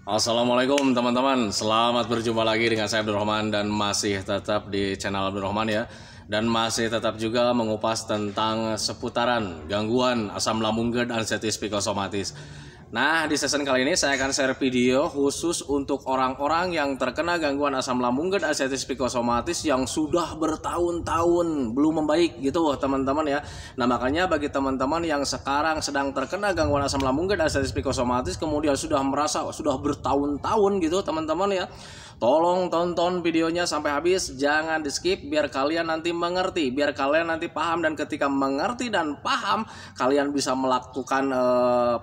Assalamualaikum teman-teman, selamat berjumpa lagi dengan saya Abdurrahman dan masih tetap di channel Abdurrahman ya. Dan masih tetap juga mengupas tentang seputaran gangguan asam lambung GERD anxiety psikosomatis. Nah, di season kali ini saya akan share video khusus untuk orang-orang yang terkena gangguan asam lambung GERD anxiety psikosomatis yang sudah bertahun-tahun belum membaik gitu teman-teman ya. Nah, makanya bagi teman-teman yang sekarang sedang terkena gangguan asam lambung GERD anxiety psikosomatis kemudian sudah merasa sudah bertahun-tahun gitu teman-teman ya, tolong tonton videonya sampai habis, jangan di skip biar kalian nanti mengerti, biar kalian nanti paham, dan ketika mengerti dan paham kalian bisa melakukan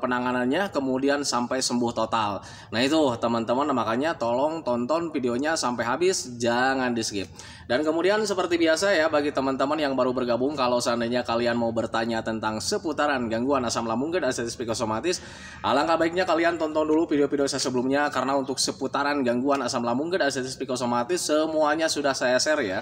penanganannya kemudian sampai sembuh total. Nah itu teman-teman, makanya tolong tonton videonya sampai habis, jangan di skip. Dan kemudian seperti biasa ya, bagi teman-teman yang baru bergabung, kalau seandainya kalian mau bertanya tentang seputaran gangguan asam lambung GERD anxiety psikosomatis, alangkah baiknya kalian tonton dulu video-video saya sebelumnya, karena untuk seputaran gangguan asam lambung GERD anxiety psikosomatis semuanya sudah saya share ya.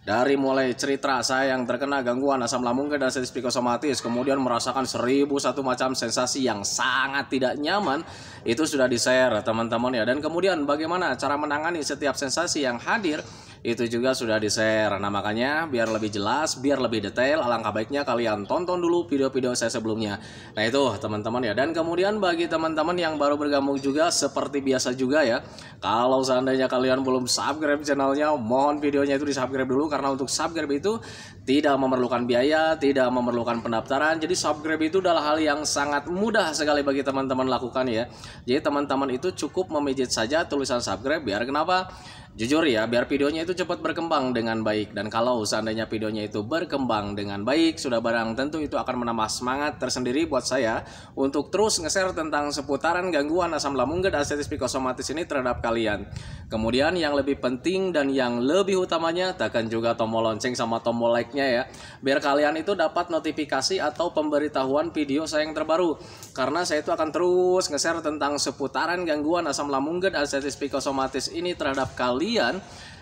Dari mulai cerita saya yang terkena gangguan asam lambung GERD anxiety psikosomatis, kemudian merasakan 1001 macam sensasi yang sangat tidak nyaman, itu sudah di-share teman-teman ya. Dan kemudian bagaimana cara menangani setiap sensasi yang hadir, itu juga sudah di-share. Nah makanya biar lebih jelas, biar lebih detail, alangkah baiknya kalian tonton dulu video-video saya sebelumnya. Nah itu teman-teman ya. Dan kemudian bagi teman-teman yang baru bergabung juga, seperti biasa juga ya, kalau seandainya kalian belum subscribe channelnya, mohon videonya itu di subscribe dulu, karena untuk subscribe itu tidak memerlukan biaya, tidak memerlukan pendaftaran. Jadi subscribe itu adalah hal yang sangat mudah sekali bagi teman-teman lakukan ya. Jadi teman-teman itu cukup memijit saja tulisan subscribe, biar kenapa? Jujur ya, biar videonya itu cepat berkembang dengan baik. Dan kalau seandainya videonya itu berkembang dengan baik, sudah barang tentu itu akan menambah semangat tersendiri buat saya untuk terus nge-share tentang seputaran gangguan asam lambung GERD anxiety psikosomatis ini terhadap kalian. Kemudian yang lebih penting dan yang lebih utamanya, tekan juga tombol lonceng sama tombol like-nya ya, biar kalian itu dapat notifikasi atau pemberitahuan video saya yang terbaru. Karena saya itu akan terus nge-share tentang seputaran gangguan asam lambung GERD anxiety psikosomatis ini terhadap kalian,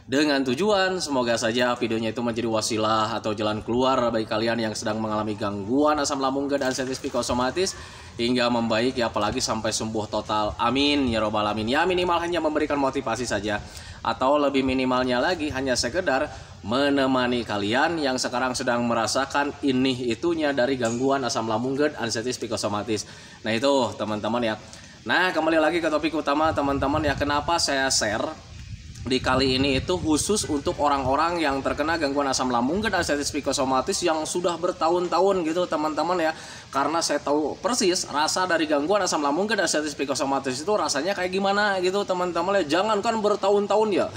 dengan tujuan semoga saja videonya itu menjadi wasilah atau jalan keluar bagi kalian yang sedang mengalami gangguan asam lambung GERD anxiety psikosomatis hingga membaik ya, apalagi sampai sembuh total. Amin ya robbal alamin. Ya minimal hanya memberikan motivasi saja, atau lebih minimalnya lagi hanya sekedar menemani kalian yang sekarang sedang merasakan ini itunya dari gangguan asam lambung GERD anxiety psikosomatis. Nah itu teman-teman ya. Nah kembali lagi ke topik utama teman-teman ya, kenapa saya share di kali ini itu khusus untuk orang-orang yang terkena gangguan asam lambung GERD anxiety psikosomatis yang sudah bertahun-tahun gitu teman-teman ya. Karena saya tahu persis rasa dari gangguan asam lambung GERD anxiety psikosomatis itu rasanya kayak gimana gitu teman-teman ya. Jangankan bertahun-tahun ya.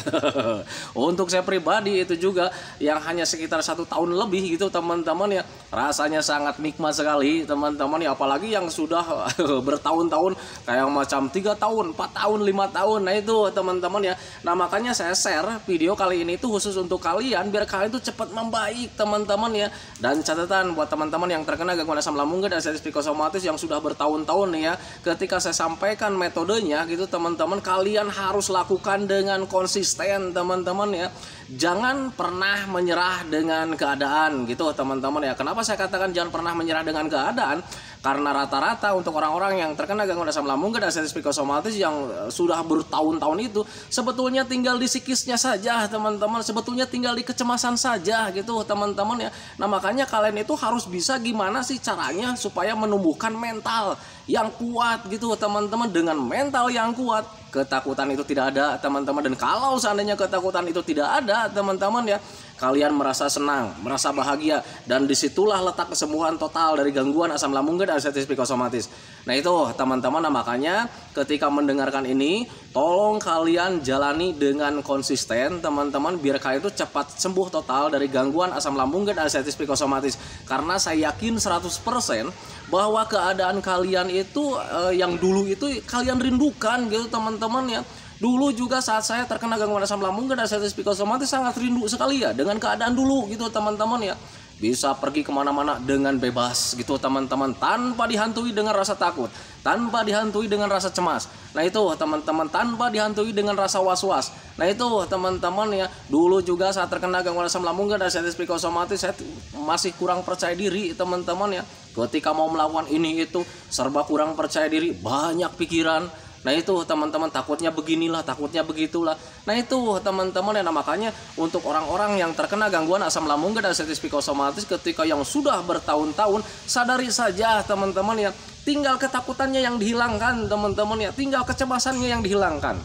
Untuk saya pribadi itu juga yang hanya sekitar 1 tahun lebih gitu teman-teman ya, rasanya sangat nikmat sekali teman-teman ya. Apalagi yang sudah bertahun-tahun kayak macam 3 tahun, 4 tahun, 5 tahun. Nah itu teman-teman ya. Nah makanya saya share video kali ini itu khusus untuk kalian, biar kalian itu cepat membaik teman-teman ya. Dan catatan buat teman-teman yang terkena gangguan asam lambung GERD anxiety psikosomatis yang sudah bertahun-tahun nih ya, ketika saya sampaikan metodenya gitu teman-teman, kalian harus lakukan dengan konsisten teman-teman ya. Jangan pernah menyerah dengan keadaan gitu teman-teman ya. Kenapa saya katakan jangan pernah menyerah dengan keadaan? Karena rata-rata untuk orang-orang yang terkena gangguan asam lambung GERD anxiety psikosomatis yang sudah bertahun-tahun itu sebetulnya tinggal di psikisnya saja teman-teman, sebetulnya tinggal di kecemasan saja gitu teman-teman ya. Nah makanya kalian itu harus bisa gimana sih caranya supaya menumbuhkan mental yang kuat gitu teman-teman. Dengan mental yang kuat, ketakutan itu tidak ada teman-teman. Dan kalau seandainya ketakutan itu tidak ada teman-teman ya, kalian merasa senang, merasa bahagia, dan disitulah letak kesembuhan total dari gangguan asam lambung GERD anxiety psikosomatis. Nah itu teman-teman, nah makanya ketika mendengarkan ini tolong kalian jalani dengan konsisten teman-teman, biar kalian itu cepat sembuh total dari gangguan asam lambung GERD anxiety psikosomatis. Karena saya yakin 100% bahwa keadaan kalian itu yang dulu itu kalian rindukan gitu teman-teman ya. Dulu juga saat saya terkena gangguan asam lambung GERD anxiety psikosomatis sangat rindu sekali ya dengan keadaan dulu gitu teman-teman ya. Bisa pergi kemana-mana dengan bebas gitu teman-teman, tanpa dihantui dengan rasa takut, tanpa dihantui dengan rasa cemas. Nah itu teman-teman, tanpa dihantui dengan rasa was-was. Nah itu teman-teman ya, dulu juga saat terkena gangguan asam lambung GERD anxiety psikosomatis saya masih kurang percaya diri teman-teman ya. Ketika mau melakukan ini itu serba kurang percaya diri, banyak pikiran. Nah itu teman-teman, takutnya beginilah, takutnya begitulah. Nah itu teman-teman ya, nah, makanya untuk orang-orang yang terkena gangguan asam lambung dan artritis psikosomatis ketika yang sudah bertahun-tahun, sadari saja teman-teman ya, tinggal ketakutannya yang dihilangkan teman-teman ya, tinggal kecemasannya yang dihilangkan,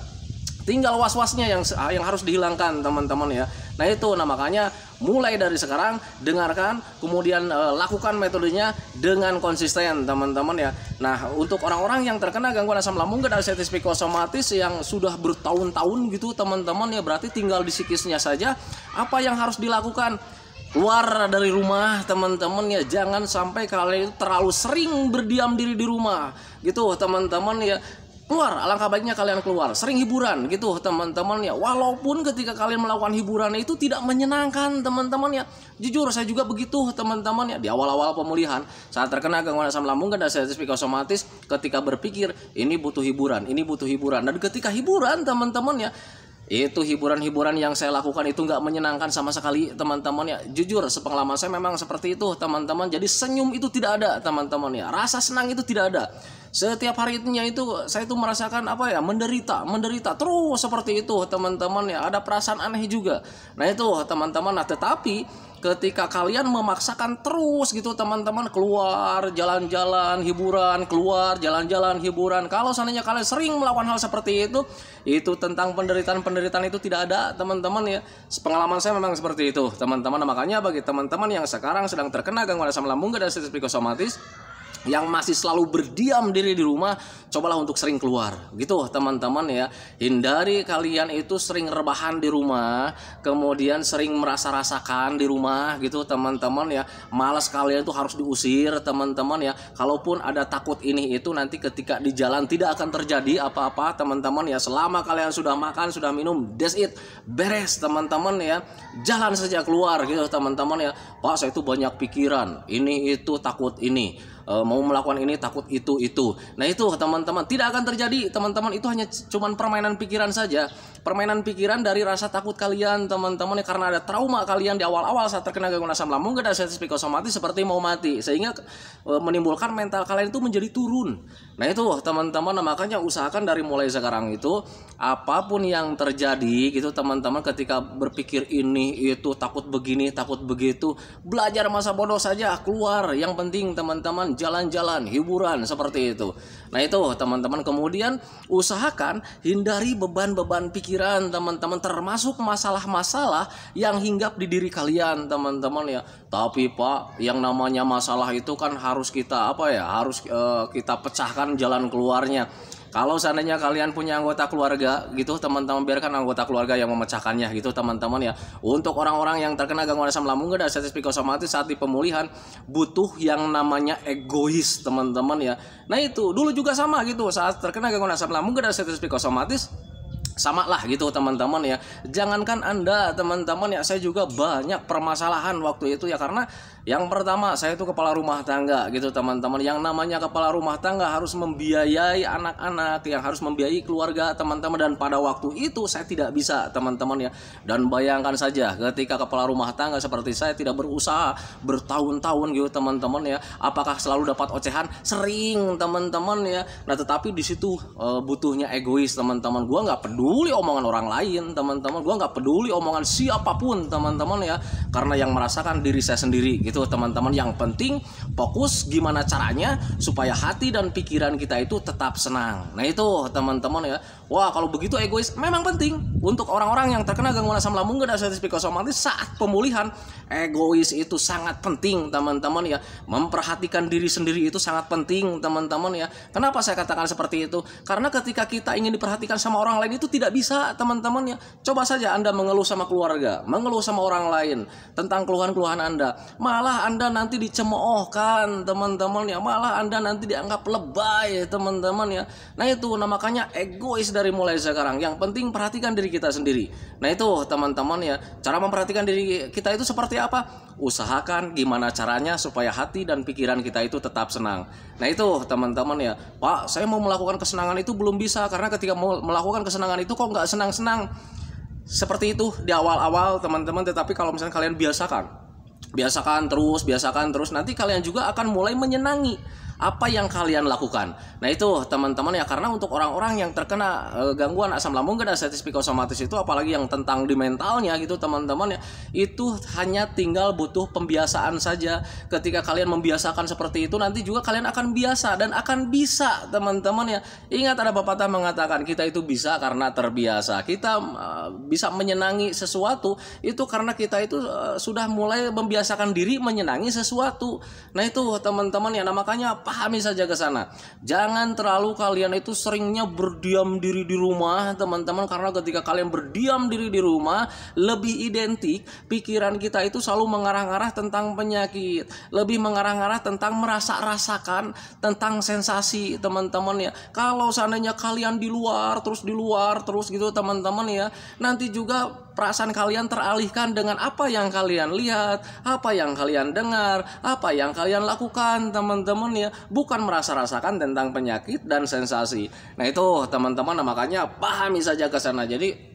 tinggal was-wasnya yang harus dihilangkan teman-teman ya. Nah itu, nah makanya mulai dari sekarang dengarkan, kemudian lakukan metodenya dengan konsisten teman-teman ya. Nah untuk orang-orang yang terkena gangguan asam lambung dan artritis psikosomatis yang sudah bertahun-tahun gitu teman-teman ya, berarti tinggal di psikisnya saja apa yang harus dilakukan. Keluar dari rumah teman-teman ya, jangan sampai kalian terlalu sering berdiam diri di rumah gitu teman-teman ya. Keluar, alangkah baiknya kalian keluar, sering hiburan gitu teman-teman ya. Walaupun ketika kalian melakukan hiburan itu tidak menyenangkan teman-teman ya. Jujur saya juga begitu teman-teman ya, di awal-awal pemulihan saat terkena gangguan asam lambung dan artritis psikosomatis, ketika berpikir ini butuh hiburan, ini butuh hiburan, dan ketika hiburan teman-teman ya, itu hiburan-hiburan yang saya lakukan itu nggak menyenangkan sama sekali teman-teman ya. Jujur sepengalaman saya memang seperti itu teman-teman. Jadi senyum itu tidak ada teman-teman ya, rasa senang itu tidak ada. Setiap harinya itu saya itu merasakan apa ya, menderita terus seperti itu teman-teman ya. Ada perasaan aneh juga. Nah itu teman-teman. Nah tetapi ketika kalian memaksakan terus gitu teman-teman, keluar jalan-jalan hiburan, keluar jalan-jalan hiburan, kalau seandainya kalian sering melakukan hal seperti itu tentang penderitaan itu tidak ada teman-teman ya. Pengalaman saya memang seperti itu teman-teman. Makanya bagi teman-teman yang sekarang sedang terkena gangguan asam lambung dan artritis psikosomatis, yang masih selalu berdiam diri di rumah, cobalah untuk sering keluar gitu teman-teman ya. Hindari kalian itu sering rebahan di rumah, kemudian sering merasa rasakan di rumah gitu teman-teman ya. Malas kalian itu harus diusir teman-teman ya. Kalaupun ada takut ini itu, nanti ketika di jalan tidak akan terjadi apa-apa teman-teman ya. Selama kalian sudah makan, sudah minum, that's it, beres teman-teman ya. Jalan saja keluar gitu teman-teman ya. Pak, saya itu banyak pikiran, ini itu takut ini, mau melakukan ini takut itu. Nah itu teman-teman tidak akan terjadi teman-teman. Itu hanya cuman permainan pikiran saja, permainan pikiran dari rasa takut kalian teman-teman ya, karena ada trauma kalian di awal-awal saat terkena gangguan asam lambung dan artritis psikosomatis seperti mau mati, sehingga menimbulkan mental kalian itu menjadi turun. Nah itu teman-teman, nah, makanya usahakan dari mulai sekarang itu apapun yang terjadi gitu teman-teman, ketika berpikir ini itu takut begini takut begitu, belajar masa bodoh saja, keluar. Yang penting teman-teman jalan-jalan, hiburan seperti itu. Nah itu teman-teman, kemudian usahakan hindari beban-beban pikiran teman-teman, termasuk masalah-masalah yang hinggap di diri kalian teman-teman ya. Tapi Pak, yang namanya masalah itu kan harus kita harus kita pecahkan jalan keluarnya. Kalau seandainya kalian punya anggota keluarga gitu teman-teman, biarkan anggota keluarga yang memecahkannya gitu teman-teman ya. Untuk orang-orang yang terkena gangguan asam lambung dan artritis psikosomatis saat di pemulihan, butuh yang namanya egois teman-teman ya. Nah itu dulu juga sama gitu, saat terkena gangguan asam lambung dan artritis psikosomatis sama lah gitu teman-teman ya. Jangankan Anda teman-teman ya, saya juga banyak permasalahan waktu itu ya. Karena yang pertama, saya itu kepala rumah tangga gitu teman-teman. Yang namanya kepala rumah tangga harus membiayai anak-anak, yang harus membiayai keluarga teman-teman. Dan pada waktu itu saya tidak bisa teman-teman ya. Dan bayangkan saja ketika kepala rumah tangga seperti saya tidak berusaha bertahun-tahun gitu teman-teman ya, apakah selalu dapat ocehan? Sering teman-teman ya. Nah tetapi di situ butuhnya egois teman-teman. Gua nggak peduli omongan orang lain teman-teman, gua nggak peduli omongan siapapun teman-teman ya, karena yang merasakan diri saya sendiri gitu teman-teman. Yang penting fokus gimana caranya supaya hati dan pikiran kita itu tetap senang. Nah itu teman-teman ya. Wah kalau begitu egois memang penting untuk orang-orang yang terkena gangguan asam lambung dan artritis psikosomatis saat pemulihan. Egois itu sangat penting teman-teman ya. Memperhatikan diri sendiri itu sangat penting teman-teman ya. Kenapa saya katakan seperti itu? Karena ketika kita ingin diperhatikan sama orang lain itu tidak bisa teman-teman ya. Coba saja Anda mengeluh sama keluarga, mengeluh sama orang lain tentang keluhan-keluhan Anda, malah Anda nanti dicemoohkan teman-teman ya, malah Anda nanti dianggap lebay teman-teman ya. Nah itu, nah makanya egois dari mulai sekarang. Yang penting perhatikan diri kita sendiri. Nah itu teman-teman ya, cara memperhatikan diri kita itu seperti apa? Usahakan gimana caranya supaya hati dan pikiran kita itu tetap senang. Nah itu teman-teman ya. Pak, saya mau melakukan kesenangan itu belum bisa, karena ketika mau melakukan kesenangan itu kok nggak senang-senang. Seperti itu di awal-awal teman-teman. Tetapi kalau misalnya kalian biasakan terus, nanti kalian juga akan mulai menyenangi apa yang kalian lakukan. Nah itu teman-teman ya, karena untuk orang-orang yang terkena gangguan asam lambung dan anxiety psikosomatis itu, apalagi yang tentang di mentalnya gitu teman-teman ya, itu hanya tinggal butuh pembiasaan saja. Ketika kalian membiasakan seperti itu, nanti juga kalian akan biasa dan akan bisa teman-teman ya. Ingat, ada pepatah mengatakan kita itu bisa karena terbiasa. Kita bisa menyenangi sesuatu itu karena kita itu sudah mulai membiasakan diri menyenangi sesuatu. Nah itu teman-teman ya, nah makanya pahami saja ke sana. Jangan terlalu kalian itu seringnya berdiam diri di rumah teman-teman, karena ketika kalian berdiam diri di rumah, lebih identik pikiran kita itu selalu mengarah-arah tentang penyakit, lebih mengarah-arah tentang merasa-rasakan tentang sensasi teman-teman ya. Kalau seandainya kalian di luar terus gitu teman-teman ya, nanti juga perasaan kalian teralihkan dengan apa yang kalian lihat, apa yang kalian dengar, apa yang kalian lakukan teman-teman ya, bukan merasa-rasakan tentang penyakit dan sensasi. Nah itu teman-teman, makanya pahami saja ke sana. Jadi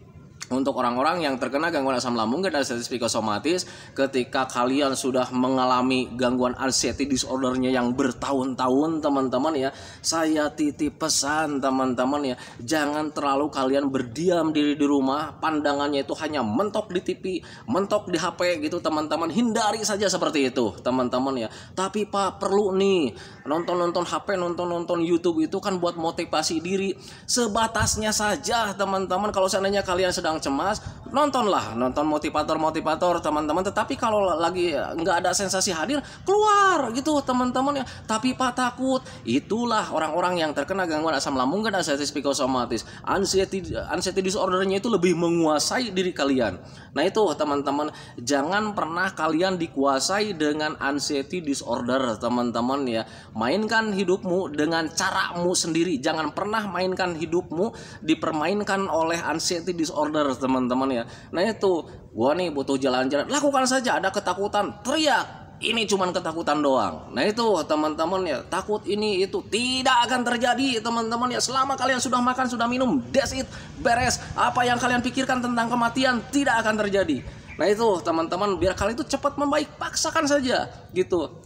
untuk orang-orang yang terkena gangguan asam lambung dan anxiety psikosomatis, ketika kalian sudah mengalami gangguan anxiety disordernya yang bertahun-tahun teman-teman ya, saya titip pesan teman-teman ya, jangan terlalu kalian berdiam diri di rumah, pandangannya itu hanya mentok di TV, mentok di HP gitu teman-teman. Hindari saja seperti itu teman-teman ya. Tapi Pak, perlu nih nonton-nonton HP, nonton-nonton YouTube itu kan buat motivasi diri, sebatasnya saja teman-teman. Kalau seandainya kalian sedang cemas, nonton motivator teman-teman. Tetapi kalau lagi nggak ada sensasi hadir, keluar gitu teman-teman ya. Tapi Pak, takut. Itulah orang-orang yang terkena gangguan asam lambung dan anxiety psikosomatis. Anxiety disordernya itu lebih menguasai diri kalian. Nah itu teman-teman, jangan pernah kalian dikuasai dengan anxiety disorder teman-teman ya. Mainkan hidupmu dengan caramu sendiri. Jangan pernah mainkan hidupmu dipermainkan oleh anxiety disorder teman-teman ya. Nah itu, gua nih butuh jalan-jalan, lakukan saja. Ada ketakutan, teriak, ini cuman ketakutan doang. Nah itu teman-teman ya, takut ini itu tidak akan terjadi teman-teman ya. Selama kalian sudah makan, sudah minum, that's it, beres. Apa yang kalian pikirkan tentang kematian tidak akan terjadi. Nah itu teman-teman, biar kalian itu cepat membaik, paksakan saja gitu.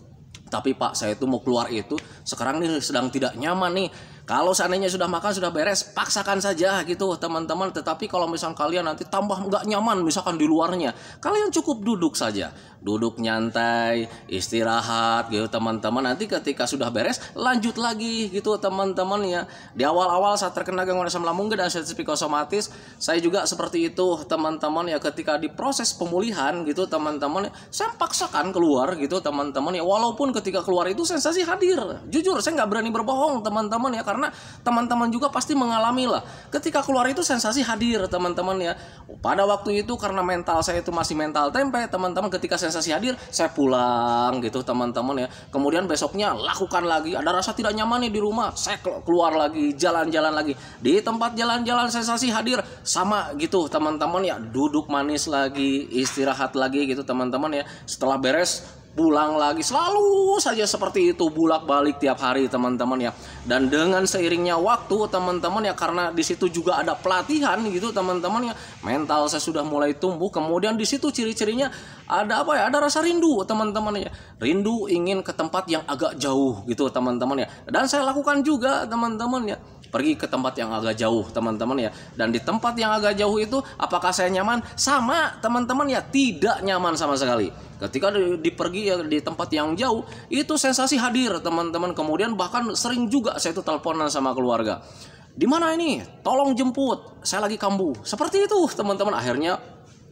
Tapi Pak, saya itu mau keluar itu sekarang nih sedang tidak nyaman nih. Kalau seandainya sudah makan, sudah beres, paksakan saja gitu teman-teman. Tetapi kalau misal kalian nanti tambah nggak nyaman misalkan di luarnya, kalian cukup duduk saja, duduk nyantai, istirahat gitu teman-teman. Nanti ketika sudah beres, lanjut lagi gitu teman-teman ya. Di awal-awal saat terkena gangguan asam lambung dan anxiety psikosomatis, saya juga seperti itu teman-teman ya. Ketika di proses pemulihan gitu teman-teman, saya paksakan keluar gitu teman-teman ya. Walaupun ketika keluar itu sensasi hadir, jujur saya nggak berani berbohong teman-teman ya, karena teman-teman juga pasti mengalami lah. Ketika keluar itu sensasi hadir teman-teman ya. Pada waktu itu karena mental saya itu masih mental tempe teman-teman, ketika sensasi hadir saya pulang gitu teman-teman ya. Kemudian besoknya lakukan lagi, ada rasa tidak nyaman nih di rumah, saya keluar lagi, jalan-jalan lagi. Di tempat jalan-jalan sensasi hadir, sama gitu teman-teman ya, duduk manis lagi, istirahat lagi gitu teman-teman ya. Setelah beres pulang lagi, selalu saja seperti itu, bolak-balik tiap hari teman-teman ya. Dan dengan seiringnya waktu teman-teman ya, karena di situ juga ada pelatihan gitu teman-teman ya, mental saya sudah mulai tumbuh. Kemudian di situ ciri-cirinya ada apa ya, ada rasa rindu teman-teman ya, rindu ingin ke tempat yang agak jauh gitu teman-teman ya. Dan saya lakukan juga teman-teman ya, pergi ke tempat yang agak jauh teman-teman ya. Dan di tempat yang agak jauh itu apakah saya nyaman? Sama teman-teman ya, tidak nyaman sama sekali. Ketika pergi ya, di tempat yang jauh itu sensasi hadir teman-teman. Kemudian bahkan sering juga saya itu teleponan sama keluarga, di mana ini, tolong jemput, saya lagi kambuh, seperti itu teman-teman. Akhirnya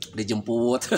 dijemput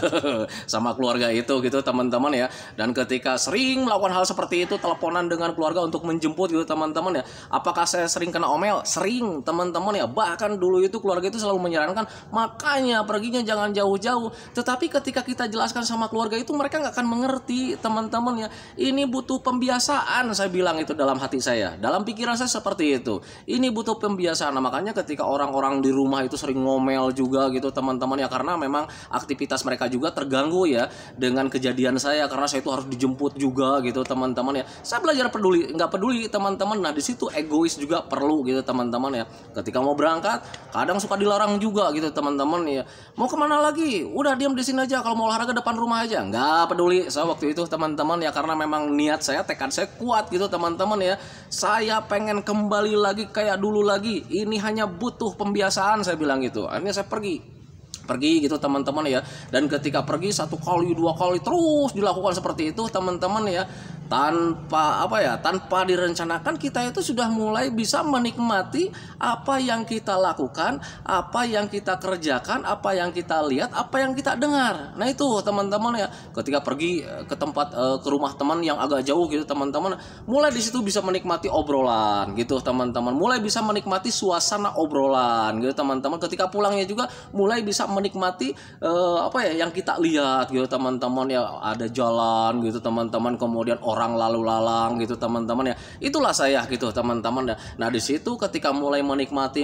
sama keluarga itu gitu teman-teman ya. Dan ketika sering melakukan hal seperti itu, teleponan dengan keluarga untuk menjemput gitu teman-teman ya, apakah saya sering kena omel? Sering teman-teman ya. Bahkan dulu itu keluarga itu selalu menyarankan, makanya perginya jangan jauh-jauh. Tetapi ketika kita jelaskan sama keluarga itu, mereka nggak akan mengerti teman-teman ya. Ini butuh pembiasaan, saya bilang itu dalam hati saya, dalam pikiran saya seperti itu. Ini butuh pembiasaan. Nah, makanya ketika orang-orang di rumah itu sering ngomel juga gitu teman-teman ya, karena memang aktivitas mereka juga terganggu ya dengan kejadian saya, karena saya itu harus dijemput juga gitu teman-teman ya. Saya belajar peduli, nggak peduli teman-teman. Nah di situ egois juga perlu gitu teman-teman ya. Ketika mau berangkat kadang suka dilarang juga gitu teman-teman ya. Mau kemana lagi? Udah diam di sini aja, kalau mau olahraga depan rumah aja. Nggak peduli saya waktu itu teman-teman ya, karena memang niat saya, tekad saya kuat gitu teman-teman ya. Saya pengen kembali lagi kayak dulu lagi. Ini hanya butuh pembiasaan, saya bilang gitu. Akhirnya saya pergi gitu teman-teman ya. Dan ketika pergi 1 kali 2 kali terus dilakukan seperti itu teman-teman ya, tanpa direncanakan kita itu sudah mulai bisa menikmati apa yang kita lakukan, apa yang kita kerjakan, apa yang kita lihat, apa yang kita dengar. Nah itu teman-teman ya, ketika pergi ke tempat ke rumah teman yang agak jauh gitu teman-teman, mulai di situ bisa menikmati obrolan gitu teman-teman, mulai bisa menikmati suasana obrolan gitu teman-teman. Ketika pulangnya juga mulai bisa menikmati yang kita lihat gitu teman-teman ya, ada jalan gitu teman-teman, kemudian orang lalu lalang gitu teman-teman ya. Itulah saya gitu teman-teman. Nah di situ ketika mulai menikmati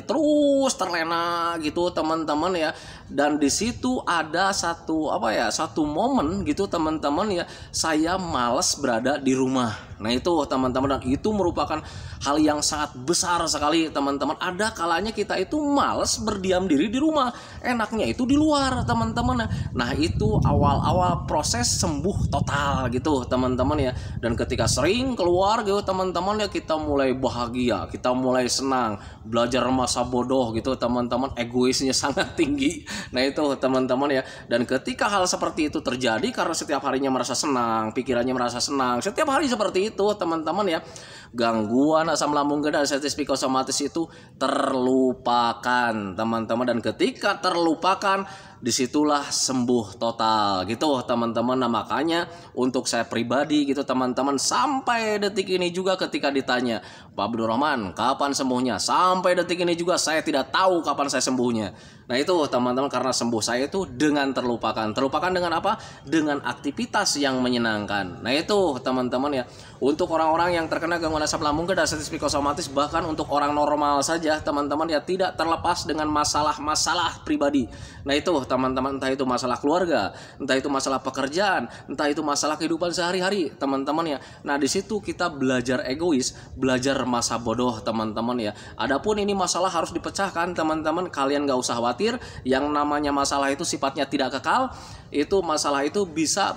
terus terlena gitu teman-teman ya. Dan di situ ada satu momen gitu teman-teman ya, saya malas berada di rumah. Nah itu teman-teman, dan itu merupakan hal yang sangat besar sekali teman-teman. Ada kalanya kita itu malas berdiam diri di rumah, enaknya itu di luar teman-teman. Nah itu awal-awal proses sembuh total gitu teman-teman ya. Dan ketika sering keluar gitu teman-teman ya, kita mulai bahagia, kita mulai senang, belajar masa bodoh gitu teman-teman, egoisnya sangat tinggi. Nah itu teman-teman ya. Dan ketika hal seperti itu terjadi, karena setiap harinya merasa senang, pikirannya merasa senang, setiap hari seperti itu teman-teman ya, gangguan asam lambung dan diabetes psikosomatis itu terlupakan teman-teman. Dan ketika terlupakan, disitulah sembuh total gitu teman-teman. Nah makanya untuk saya pribadi gitu teman-teman, sampai detik ini juga ketika ditanya, Pak Abdul Rahman kapan sembuhnya, sampai detik ini juga saya tidak tahu kapan saya sembuhnya. Nah itu teman-teman, karena sembuh saya itu dengan terlupakan dengan apa? Dengan aktivitas yang menyenangkan. Nah itu teman-teman ya, untuk orang-orang yang terkena gangguan asam lambung dan diabetes psikosomatis, bahkan untuk orang normal saja teman-teman ya, tidak terlepas dengan masalah-masalah pribadi. Nah itu teman-teman, entah itu masalah keluarga, entah itu masalah pekerjaan, entah itu masalah kehidupan sehari-hari teman-teman ya. Nah di situ kita belajar egois, belajar masa bodoh teman-teman ya. Adapun ini masalah harus dipecahkan teman-teman, kalian gak usah khawatir. Yang namanya masalah itu sifatnya tidak kekal. Itu masalah itu bisa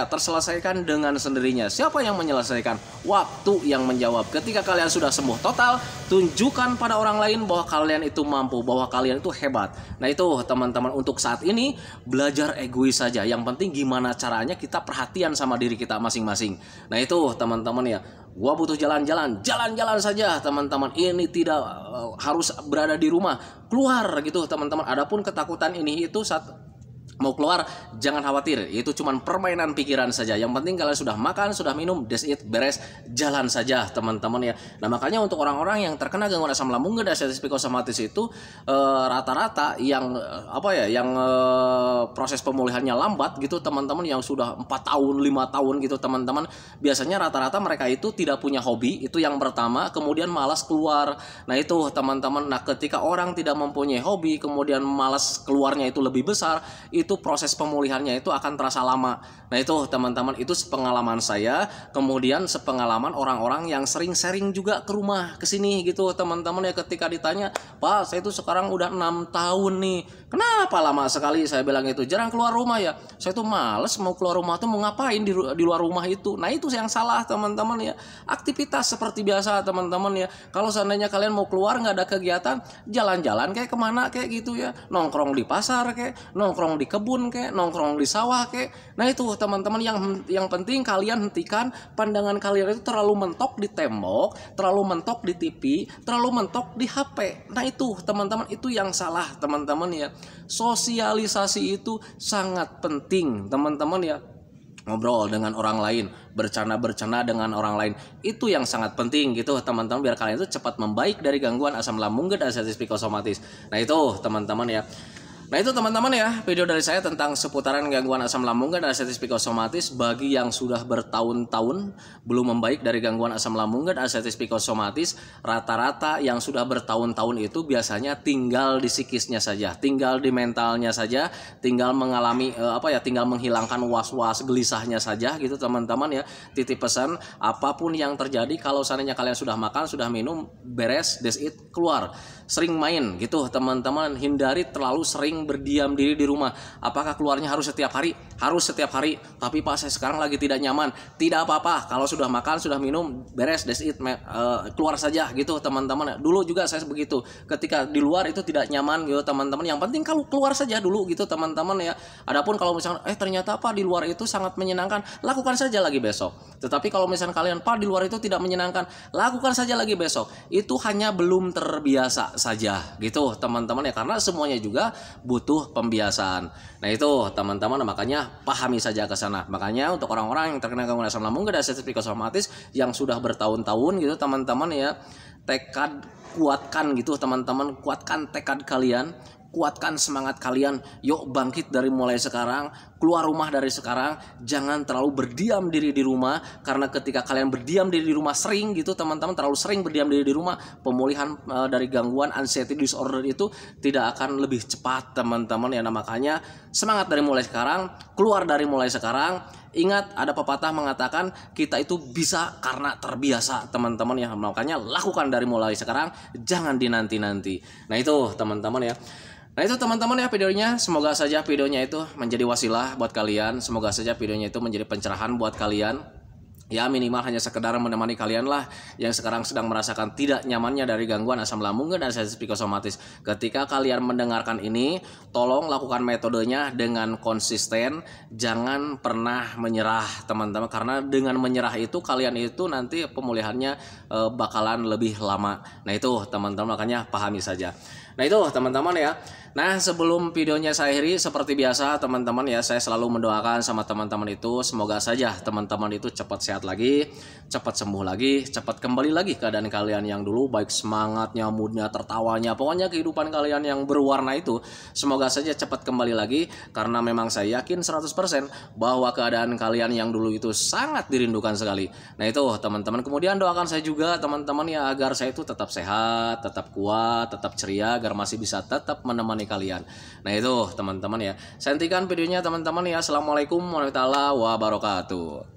terselesaikan dengan sendirinya. Siapa yang menyelesaikan? Waktu yang menjawab. Ketika kalian sudah sembuh total, tunjukkan pada orang lain bahwa kalian itu mampu, bahwa kalian itu hebat. Nah itu teman-teman, untuk saat ini belajar egois saja. Yang penting gimana caranya kita perhatian sama diri kita masing-masing. Nah itu teman-teman ya, gua butuh jalan-jalan saja teman-teman. Ini tidak harus berada di rumah, keluar gitu teman-teman. Adapun ketakutan ini itu saat mau keluar, jangan khawatir, itu cuma permainan pikiran saja. Yang penting kalian sudah makan, sudah minum, that's it, beres, jalan saja teman-teman ya. Nah makanya untuk orang-orang yang terkena gangguan asam lambung dan diabetes psikosomatis itu rata-rata yang proses pemulihannya lambat gitu teman-teman, yang sudah 4 tahun 5 tahun gitu teman-teman, biasanya rata-rata mereka itu tidak punya hobi, itu yang pertama. Kemudian malas keluar. Nah itu teman-teman, nah ketika orang tidak mempunyai hobi, kemudian malas keluarnya itu lebih besar, itu proses pemulihannya itu akan terasa lama. Nah itu teman-teman, itu sepengalaman saya, kemudian sepengalaman orang-orang yang sering sharing juga ke rumah kesini gitu teman-teman ya. Ketika ditanya, Pak saya itu sekarang udah 6 tahun nih, kenapa lama sekali, saya bilang itu jarang keluar rumah ya. Saya tuh males mau keluar rumah tuh, mau ngapain di luar rumah itu. Nah itu yang salah teman-teman ya. Aktivitas seperti biasa teman-teman ya. Kalau seandainya kalian mau keluar nggak ada kegiatan, jalan-jalan kayak kemana kayak gitu ya, nongkrong di pasar kayak, nongkrong di kebun kayak, nongkrong di sawah kayak. Nah itu teman-teman, yang penting kalian hentikan pandangan kalian itu terlalu mentok di tembok, terlalu mentok di TV, terlalu mentok di HP. Nah itu teman-teman, itu yang salah teman-teman ya. Sosialisasi itu sangat penting teman-teman ya. Ngobrol dengan orang lain, bercanda dengan orang lain, itu yang sangat penting gitu teman-teman, biar kalian itu cepat membaik dari gangguan asam lambung dan diabetes psikosomatis. Nah itu teman-teman ya. Nah itu teman-teman ya, video dari saya tentang seputaran gangguan asam lambung dan artritis psikosomatis bagi yang sudah bertahun-tahun belum membaik dari gangguan asam lambung dan artritis psikosomatis. Rata-rata yang sudah bertahun-tahun itu biasanya tinggal di psikisnya saja, tinggal di mentalnya saja, tinggal mengalami tinggal menghilangkan was-was gelisahnya saja gitu teman-teman ya. Titip pesan, apapun yang terjadi kalau seandainya kalian sudah makan, sudah minum, beres, that's it, keluar. Sering main gitu teman-teman, hindari terlalu sering berdiam diri di rumah. Apakah keluarnya harus setiap hari? Harus setiap hari. Tapi Pak, saya sekarang lagi tidak nyaman. Tidak apa-apa, kalau sudah makan, sudah minum, beres, that's it, keluar saja gitu teman-teman. Dulu juga saya begitu, ketika di luar itu tidak nyaman gitu teman-teman. Yang penting kalau keluar saja dulu gitu teman-teman ya. Adapun kalau misalnya ternyata Pak di luar itu sangat menyenangkan, lakukan saja lagi besok. Tetapi kalau misalnya kalian Pak di luar itu tidak menyenangkan, lakukan saja lagi besok. Itu hanya belum terbiasa saja gitu teman-teman ya, karena semuanya juga butuh pembiasaan. Nah itu teman-teman, makanya pahami saja ke sana. Makanya untuk orang-orang yang terkena gangguan asam lambung dan artritis psikosomatis yang sudah bertahun-tahun gitu teman-teman ya, tekad kuatkan gitu teman-teman, kuatkan tekad kalian, kuatkan semangat kalian. Yuk bangkit dari mulai sekarang, keluar rumah dari sekarang. Jangan terlalu berdiam diri di rumah, karena ketika kalian berdiam diri di rumah sering gitu teman-teman, terlalu sering berdiam diri di rumah, pemulihan dari gangguan anxiety disorder itu tidak akan lebih cepat teman-teman ya. Nah makanya semangat dari mulai sekarang, keluar dari mulai sekarang. Ingat, ada pepatah mengatakan kita itu bisa karena terbiasa teman-teman ya. Makanya lakukan dari mulai sekarang, jangan dinanti-nanti. Nah itu teman-teman ya. Nah itu teman-teman ya videonya, semoga saja videonya itu menjadi wasilah buat kalian, semoga saja videonya itu menjadi pencerahan buat kalian. Ya minimal hanya sekedar menemani kalian lah yang sekarang sedang merasakan tidak nyamannya dari gangguan asam lambung dan artritis psikosomatis. Ketika kalian mendengarkan ini, tolong lakukan metodenya dengan konsisten, jangan pernah menyerah teman-teman, karena dengan menyerah itu kalian itu nanti pemulihannya bakalan lebih lama. Nah itu teman-teman, makanya pahami saja. Nah itu teman-teman ya. Nah sebelum videonya saya akhiri, seperti biasa teman-teman ya, saya selalu mendoakan sama teman-teman itu, semoga saja teman-teman itu cepat sehat lagi, cepat sembuh lagi, cepat kembali lagi keadaan kalian yang dulu, baik semangatnya, moodnya, tertawanya, pokoknya kehidupan kalian yang berwarna itu semoga saja cepat kembali lagi. Karena memang saya yakin 100% bahwa keadaan kalian yang dulu itu sangat dirindukan sekali. Nah itu teman-teman, kemudian doakan saya juga teman-teman ya, agar saya itu tetap sehat, tetap kuat, tetap ceria, agar masih bisa tetap menemani kalian. Nah itu teman-teman ya, saya hentikan videonya teman-teman ya. Assalamualaikum warahmatullahi wabarakatuh.